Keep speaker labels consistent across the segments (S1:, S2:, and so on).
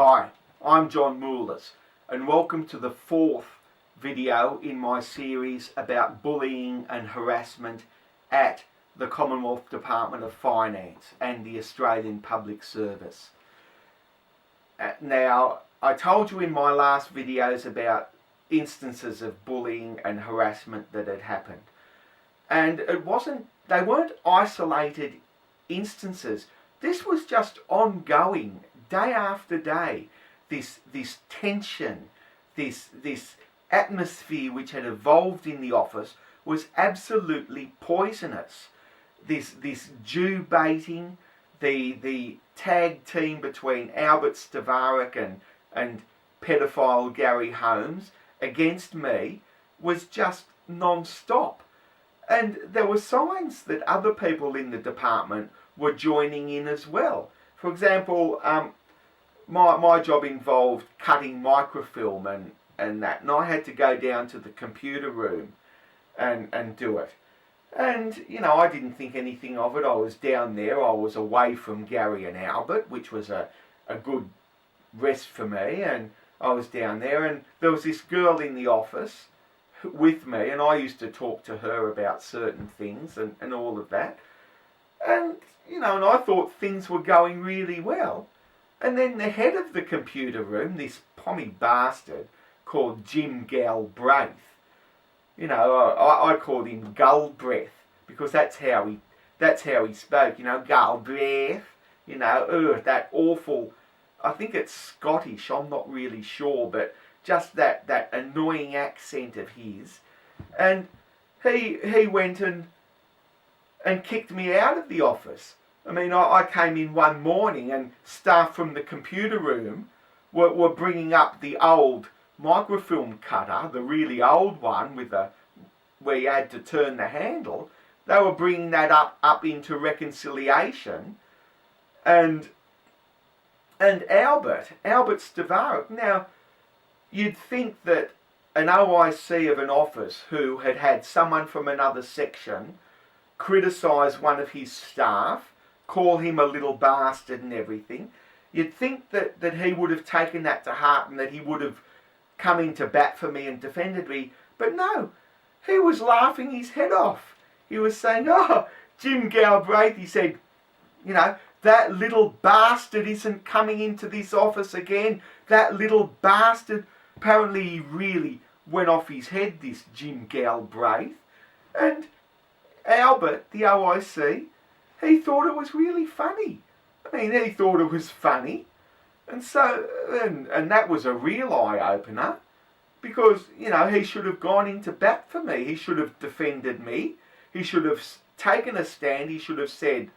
S1: Hi, I'm John Moulis and welcome to the fourth video in my series about bullying and harassment at the Commonwealth Department of Finance and the Australian Public Service. Now, I told you in my last videos about instances of bullying and harassment that had happened. And they weren't isolated instances. This was just ongoing, day after day. This tension, this atmosphere which had evolved in the office was absolutely poisonous. This Jew baiting, the tag team between Albert Stavarik and pedophile Gary Holmes against me was just non-stop. And there were signs that other people in the department were joining in as well. For example, my job involved cutting microfilm and that, and I had to go down to the computer room and do it. And, you know, I didn't think anything of it. I was down there, I was away from Gary and Albert, which was a good rest for me, and I was down there, and there was this girl in the office with me, and I used to talk to her about certain things and all of that. And, you know, and I thought things were going really well. And then the head of the computer room, this pommy bastard called Jim Galbraith, you know, I called him Galbraith because that's how he spoke, you know, Galbraith, you know, that awful, I think it's Scottish, I'm not really sure, but just that annoying accent of his. And he went and kicked me out of the office. I mean, I came in one morning and staff from the computer room were bringing up the old microfilm cutter, the really old one where you had to turn the handle. They were bringing that up into reconciliation. And Albert Stavarik. Now, you'd think that an OIC of an office who had someone from another section criticise one of his staff, call him a little bastard and everything, you'd think that he would have taken that to heart and that he would have come into bat for me and defended me. But no, he was laughing his head off. He was saying, oh, Jim Galbraith, he said, you know, that little bastard isn't coming into this office again. That little bastard. Apparently he really went off his head, this Jim Galbraith. And Albert, the OIC, he thought it was really funny. I mean, he thought it was funny. And so, and that was a real eye-opener. Because, you know, he should have gone into bat for me. He should have defended me. He should have taken a stand. He should have said,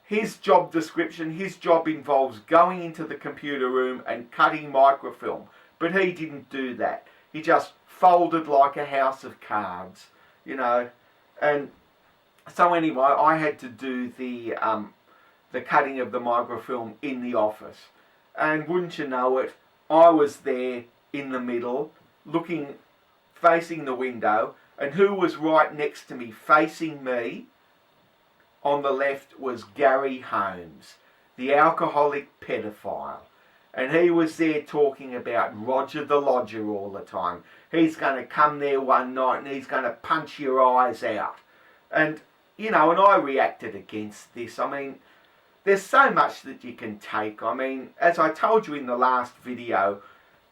S1: his job description, his job involves going into the computer room and cutting microfilm. But he didn't do that. He just folded like a house of cards, you know. And so anyway, I had to do the cutting of the microfilm in the office. And wouldn't you know it, I was there in the middle, facing the window, and who was right next to me, facing me, on the left was Gary Holmes, the alcoholic pedophile. And he was there talking about Roger the Lodger all the time. He's going to come there one night and he's going to punch your eyes out. And, you know, and I reacted against this. I mean, there's so much that you can take. I mean, as I told you in the last video,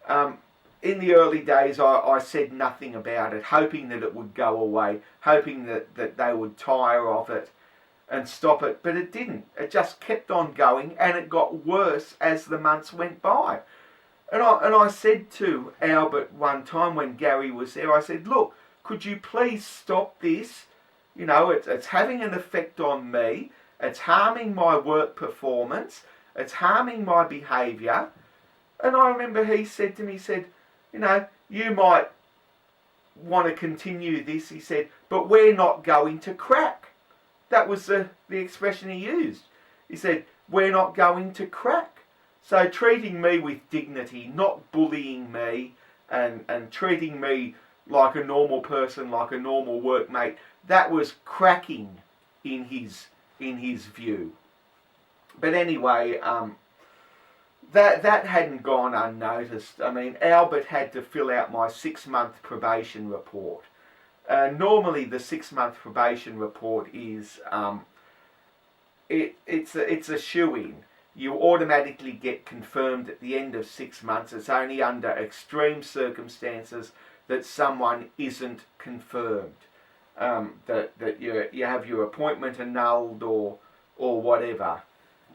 S1: in the early days I said nothing about it, hoping that it would go away, hoping that they would tire of it and stop it, but it didn't. It just kept on going, and it got worse as the months went by. And I said to Albert one time when Gary was there, I said, look, could you please stop this? You know, it's having an effect on me. It's harming my work performance. It's harming my behaviour. And I remember he said to me, he said, you know, you might want to continue this, he said, but we're not going to crack. That was the expression he used. He said, we're not going to crack. So treating me with dignity, not bullying me and treating me like a normal person, like a normal workmate, that was cracking in his view. But anyway, that hadn't gone unnoticed. I mean, Albert had to fill out my 6-month probation report. Normally, the 6-month probation report is it's a shoo-in. You automatically get confirmed at the end of 6 months. It's only under extreme circumstances that someone isn't confirmed, that you have your appointment annulled or whatever.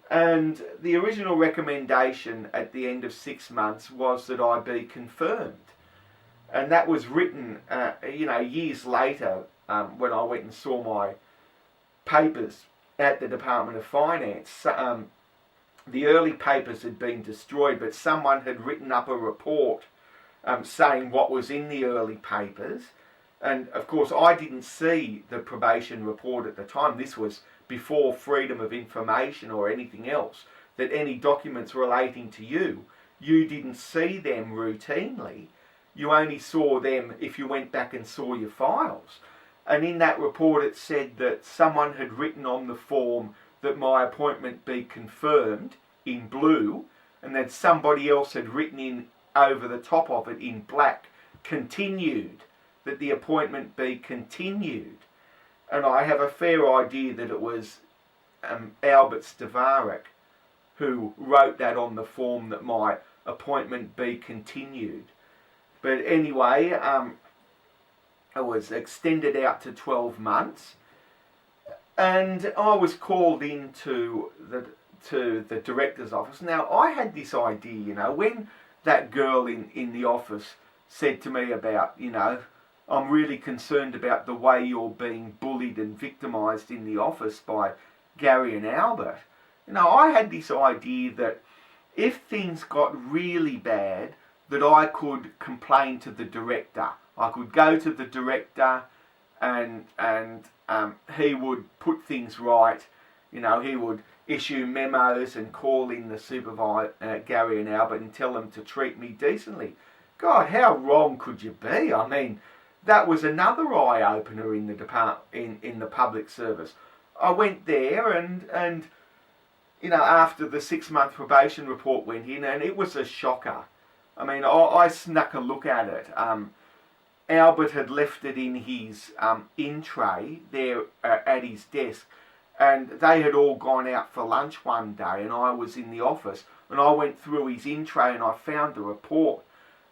S1: And the original recommendation at the end of 6 months was that I be confirmed. And that was written, years later, when I went and saw my papers at the Department of Finance. The early papers had been destroyed, but someone had written up a report saying what was in the early papers. And of course, I didn't see the probation report at the time. This was before freedom of information or anything else, that any documents relating to you didn't see them routinely. You only saw them if you went back and saw your files. And in that report it said that someone had written on the form that my appointment be confirmed in blue, and that somebody else had written in over the top of it in black, continued, that the appointment be continued. And I have a fair idea that it was Albert Stavarik who wrote that on the form, that my appointment be continued. But anyway, it was extended out to 12 months, and I was called into the director's office. Now, I had this idea, when that girl in the office said to me about, I'm really concerned about the way you're being bullied and victimised in the office by Gary and Albert. I had this idea that if things got really bad, that I could complain to the director. I could go to the director and he would put things right. He would issue memos and call in the supervisor, Gary and Albert, and tell them to treat me decently. God, how wrong could you be? I mean, that was another eye-opener in the in the public service. I went there and after the 6-month probation report went in, and it was a shocker. I mean, I snuck a look at it. Albert had left it in his in tray there at his desk, and they had all gone out for lunch one day, and I was in the office, and I went through his in tray and I found the report,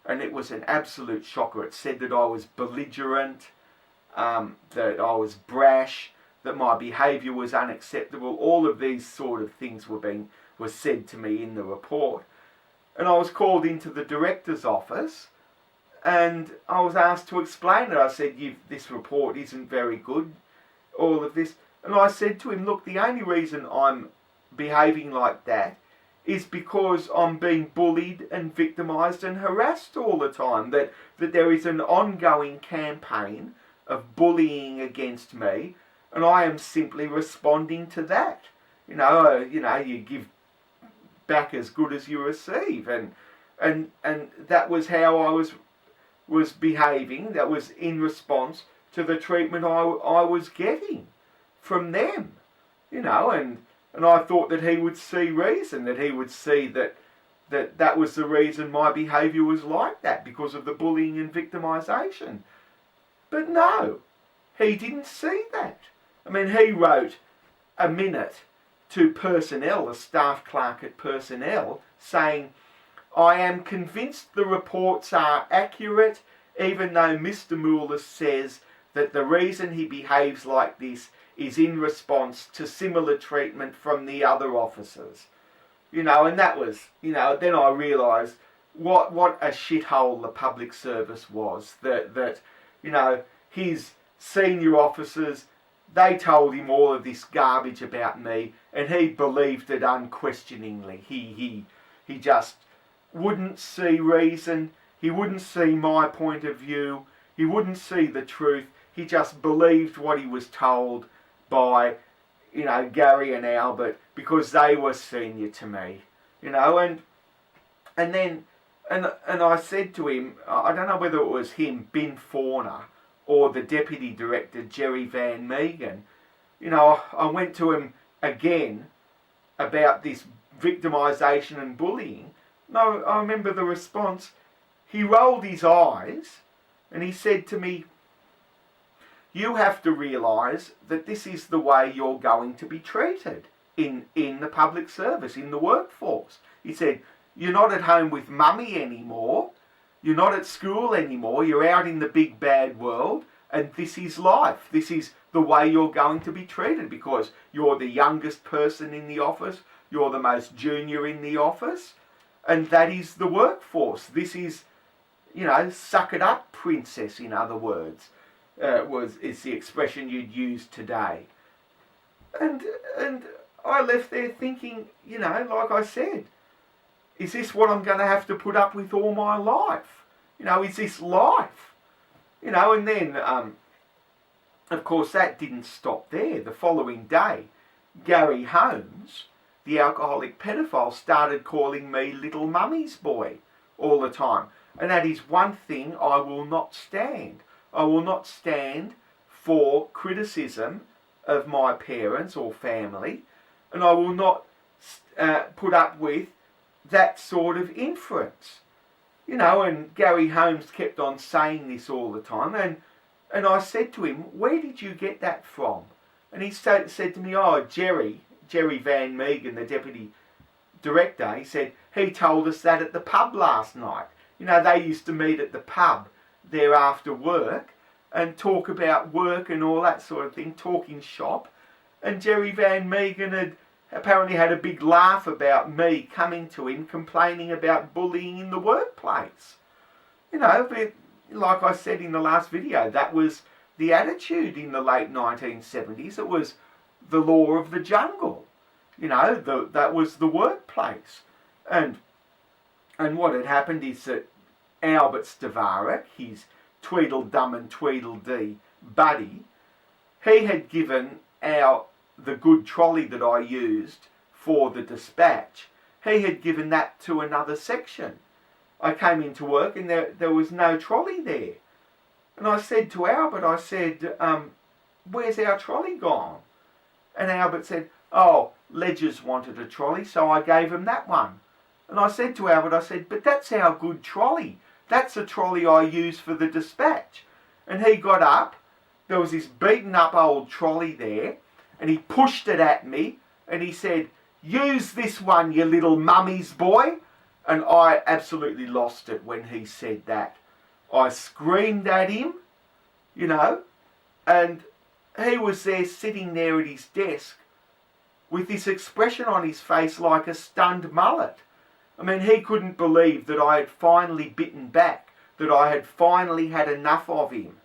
S1: and it was an absolute shocker. It said that I was belligerent, that I was brash, that my behaviour was unacceptable. All of these sort of things were said to me in the report. And I was called into the director's office, and I was asked to explain it. I said, this report isn't very good, all of this. And I said to him, look, the only reason I'm behaving like that is because I'm being bullied and victimised and harassed all the time, that there is an ongoing campaign of bullying against me, and I am simply responding to that. You give back as good as you receive, and that was how I was behaving. That was in response to the treatment I was getting from them, and I thought that he would see reason, that he would see that was the reason my behaviour was like that, because of the bullying and victimisation. But no, he didn't see that. I mean, he wrote a minute to personnel, a staff clerk at personnel, saying, I am convinced the reports are accurate, even though Mr. Moulis says that the reason he behaves like this is in response to similar treatment from the other officers. And that was, then I realised what a shithole the public service was, that his senior officers, they told him all of this garbage about me, and he believed it unquestioningly. He just wouldn't see reason. He wouldn't see my point of view. He wouldn't see the truth. He just believed what he was told by, Gary and Albert, because they were senior to me, and I said to him, I don't know whether it was him, Ben Forner, or the Deputy Director, Jerry Van Meegen. I went to him again about this victimisation and bullying, No, I remember the response. He rolled his eyes and he said to me, you have to realise that this is the way you're going to be treated in the public service, in the workforce. He said, you're not at home with mummy anymore, you're not at school anymore, you're out in the big bad world, and this is life. This is the way you're going to be treated because you're the youngest person in the office, you're the most junior in the office, and that is the workforce. This is, suck it up, princess, in other words, is the expression you'd use today. And I left there thinking, like I said, is this what I'm going to have to put up with all my life? Is this life? And then, of course, that didn't stop there. The following day, Gary Holmes, the alcoholic pedophile, started calling me little mummy's boy all the time. And that is one thing I will not stand. I will not stand for criticism of my parents or family, and I will not put up with that sort of inference. And Gary Holmes kept on saying this all the time, and I said to him, where did you get that from? And he said to me, Jerry Van Meegen, the deputy director, he said, he told us that at the pub last night. They used to meet at the pub there after work and talk about work and all that sort of thing, talking shop. And Jerry Van Meegen had apparently had a big laugh about me coming to him complaining about bullying in the workplace. But like I said in the last video, that was the attitude in the late 1970s. It was the law of the jungle. That was the workplace. And what had happened is that Albert Stavarik, his Tweedledum and Tweedledee buddy, he had given the good trolley that I used for the dispatch, he had given that to another section. I came into work and there was no trolley there. And I said to Albert, where's our trolley gone? And Albert said, Ledgers wanted a trolley, so I gave him that one. And I said to Albert, but that's our good trolley. That's the trolley I use for the dispatch. And he got up, there was this beaten up old trolley there, and he pushed it at me, and he said, use this one, you little mummy's boy. And I absolutely lost it when he said that. I screamed at him, and he was there sitting there at his desk with this expression on his face like a stunned mullet. I mean, he couldn't believe that I had finally bitten back, that I had finally had enough of him.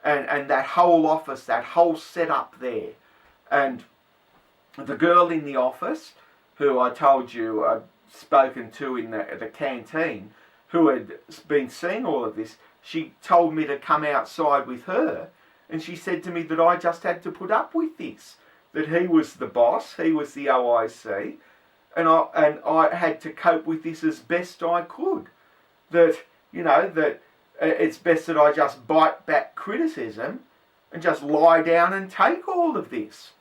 S1: And that whole office, that whole setup there. And the girl in the office, who I told you I'd spoken to in the canteen, who had been seeing all of this, she told me to come outside with her, and she said to me that I just had to put up with this, that he was the boss, he was the OIC, and I had to cope with this as best I could. That, that it's best that I just bite back criticism and just lie down and take all of this.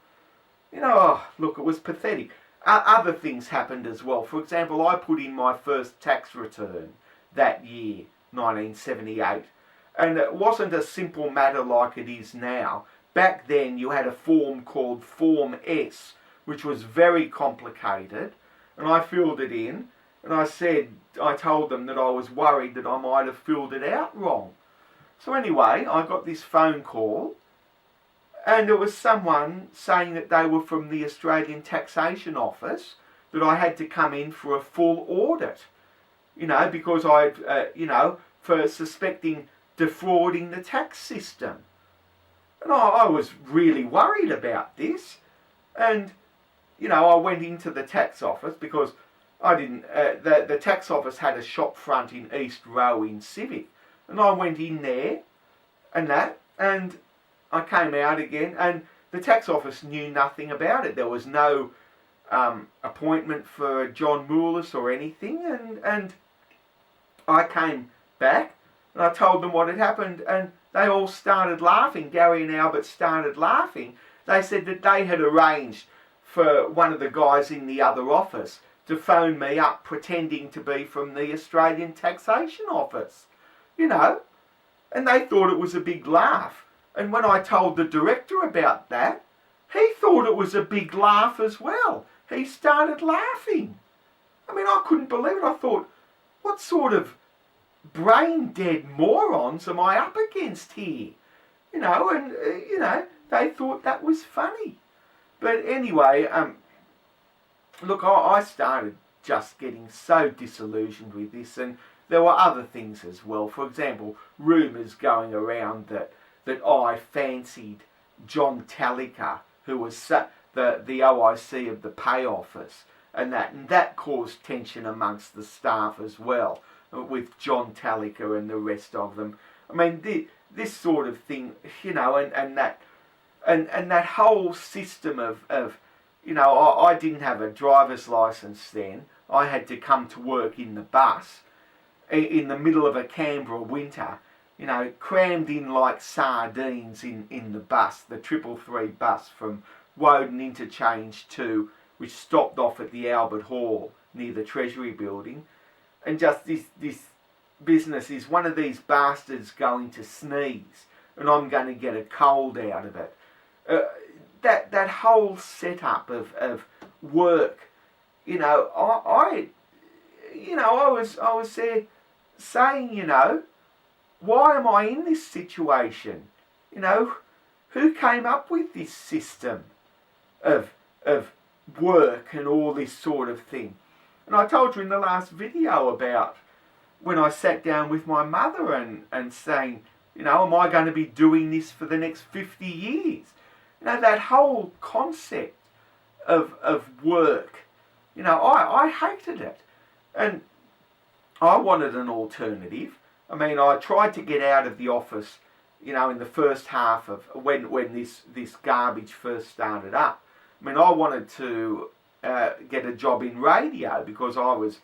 S1: Look, it was pathetic. Other things happened as well. For example, I put in my first tax return that year, 1978. And it wasn't a simple matter like it is now. Back then you had a form called Form S, which was very complicated. And I filled it in, and I told them that I was worried that I might have filled it out wrong. So anyway, I got this phone call, and it was someone saying that they were from the Australian Taxation Office, that I had to come in for a full audit, because for suspecting defrauding the tax system. And I was really worried about this, and I went into the tax office because I didn't. The tax office had a shop front in East Row in Civic, and I went in there, and I came out again, and the tax office knew nothing about it. There was no appointment for John Moulis or anything, and I came back and I told them what had happened, and they all started laughing. Gary and Albert started laughing. They said that they had arranged for one of the guys in the other office to phone me up pretending to be from the Australian Taxation Office, you know, and they thought it was a big laugh. And when I told the director about that, he thought it was a big laugh as well. He started laughing. I mean, I couldn't believe it. I thought, what sort of brain-dead morons am I up against here? You know, and, you know, they thought that was funny. But anyway, look, I started just getting so disillusioned with this, and there were other things as well. For example, rumours going around that I fancied John Talliker, who was the OIC of the pay office, and that caused tension amongst the staff as well, with John Talliker and the rest of them. I mean, this sort of thing, you know, and that whole system of you know, I didn't have a driver's licence then. I had to come to work in the bus in the middle of a Canberra winter, you know, crammed in like sardines in the bus, the 333 bus from Woden Interchange which stopped off at the Albert Hall near the Treasury building. And just this business is one of these bastards going to sneeze and I'm going to get a cold out of it. That whole setup of work, you know, I was there saying, you know, why am I in this situation? You know, who came up with this system of work and all this sort of thing? And I told you in the last video about when I sat down with my mother and saying, you know, am I going to be doing this for the next 50 years? You know, that whole concept of work, you know, I hated it. And I wanted an alternative. I mean, I tried to get out of the office, you know, in the first half of when this garbage first started up. I mean, I wanted to get a job in radio because I was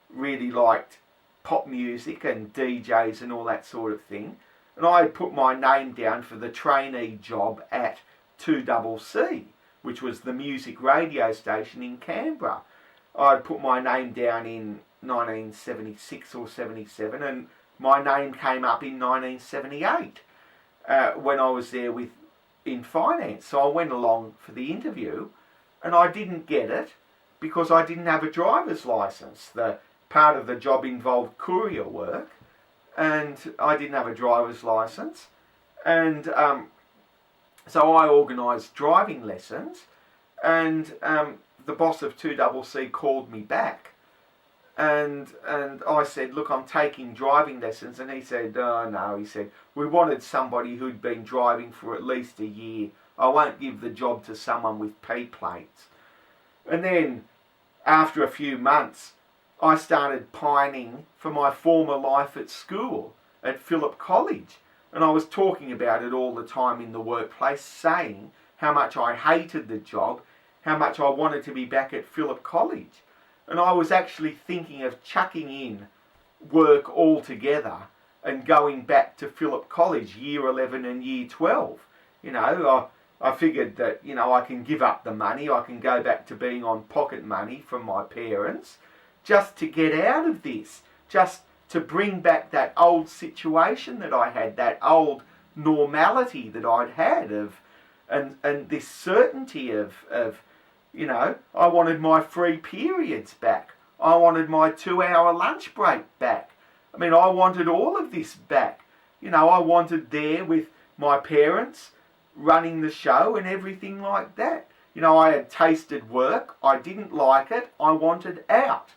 S1: really liked pop music and DJs and all that sort of thing. And I had put my name down for the trainee job at 2CC, which was the music radio station in Canberra. I'd put my name down in 1976 or 77, and my name came up in 1978 when I was there in finance. So I went along for the interview, and I didn't get it because I didn't have a driver's licence. The part of the job involved courier work, and I didn't have a driver's licence, and so I organised driving lessons, and the boss of 2CC called me back, and I said, look, I'm taking driving lessons, and he said, oh no, he said, we wanted somebody who'd been driving for at least a year. I won't give the job to someone with P plates. And then, after a few months, I started pining for my former life at school, at Phillip College. And I was talking about it all the time in the workplace, saying how much I hated the job, how much I wanted to be back at Phillip College. And I was actually thinking of chucking in work altogether and going back to Phillip College, year 11 and year 12. You know, I figured that, you know, I can give up the money, I can go back to being on pocket money from my parents, just to get out of this, just to bring back that old situation that I had, that old normality that I'd had and this certainty of, you know, I wanted my free periods back. I wanted my 2-hour lunch break back. I mean, I wanted all of this back. You know, I wanted there with my parents running the show and everything like that. You know, I had tasted work. I didn't like it. I wanted out.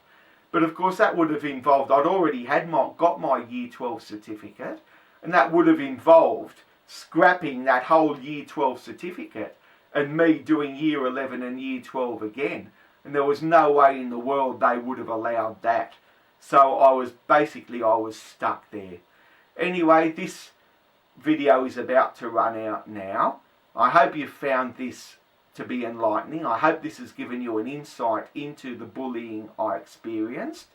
S1: But of course that would have involved, I'd already got my year 12 certificate, and that would have involved scrapping that whole year 12 certificate and me doing year 11 and year 12 again. And there was no way in the world they would have allowed that. So I was stuck there. Anyway, this video is about to run out now. I hope you found this to be enlightening. I hope this has given you an insight into the bullying I experienced.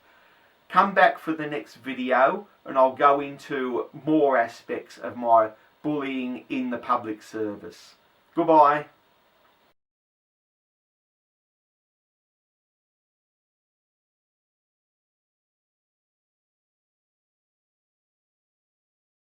S1: Come back for the next video and I'll go into more aspects of my bullying in the public service. Goodbye.